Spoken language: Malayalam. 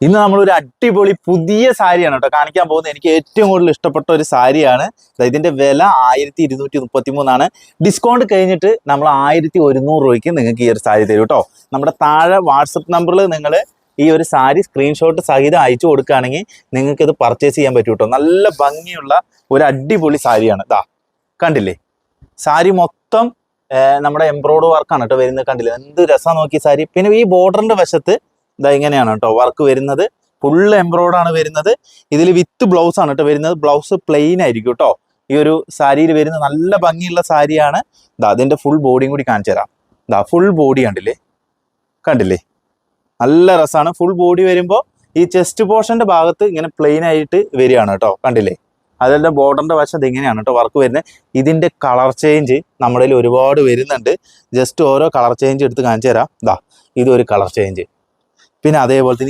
ഇന്ന് നമ്മളൊരു അടിപൊളി പുതിയ സാരിയാണ് കേട്ടോ കാണിക്കാൻ പോകുന്നത്. എനിക്ക് ഏറ്റവും കൂടുതൽ ഇഷ്ടപ്പെട്ട ഒരു സാരിയാണ്. ഇതിന്റെ വില 1233 ഡിസ്കൗണ്ട് കഴിഞ്ഞിട്ട് നമ്മൾ 1100 രൂപയ്ക്ക് നിങ്ങൾക്ക് ഈ ഒരു സാരി തരും കേട്ടോ. നമ്മുടെ താഴെ വാട്സപ്പ് നമ്പറിൽ നിങ്ങൾ ഈ ഒരു സാരി സ്ക്രീൻഷോട്ട് സഹിതം അയച്ചു കൊടുക്കുകയാണെങ്കിൽ നിങ്ങൾക്ക് ഇത് പർച്ചേസ് ചെയ്യാൻ പറ്റും കേട്ടോ. നല്ല ഭംഗിയുള്ള ഒരു അടിപൊളി സാരിയാണ്. ഇതാ കണ്ടില്ലേ, സാരി മൊത്തം നമ്മുടെ എംബ്രോയ്ഡറി വർക്കാണ് കേട്ടോ വരുന്നത്. കണ്ടില്ലേ എന്ത് രസം നോക്കി സാരി. പിന്നെ ഈ ബോർഡറിന്റെ വശത്ത് ഇതാ ഇങ്ങനെയാണ് കേട്ടോ വർക്ക് വരുന്നത്. ഫുള്ള് എംബ്രോയ്ഡറാണ് വരുന്നത്. ഇതിൽ വിത്ത് ബ്ലൗസ് ആണ് കേട്ടോ വരുന്നത്. ബ്ലൗസ് പ്ലെയിൻ ആയിരിക്കും കേട്ടോ ഈ ഒരു സാരിയിൽ വരുന്നത്. നല്ല ഭംഗിയുള്ള സാരിയാണ്. ഇതാ അതിന്റെ ഫുൾ ബോഡിയും കൂടി കാണിച്ചു തരാം. ഇതാ ഫുൾ ബോഡി കണ്ടില്ലേ നല്ല രസമാണ്. ഫുൾ ബോഡി വരുമ്പോൾ ഈ ചെസ്റ്റ് പോർഷന്റെ ഭാഗത്ത് ഇങ്ങനെ പ്ലെയിൻ ആയിട്ട് വരികയാണ് കേട്ടോ. കണ്ടില്ലേ, അതിന്റെ ബോർഡറിന്റെ വശത്ത് ഇങ്ങനെയാണ് കേട്ടോ വർക്ക് വരുന്നത്. ഇതിന്റെ കളർ ചേഞ്ച് നമ്മുടെ കയ്യിൽ ഒരുപാട് വരുന്നുണ്ട്. ജസ്റ്റ് ഓരോ കളർ ചേഞ്ച് എടുത്ത് കാണിച്ചു തരാം. ഇതാ ഇതൊരു കളർ ചേഞ്ച്. പിന്നെ അതേപോലെ തന്നെ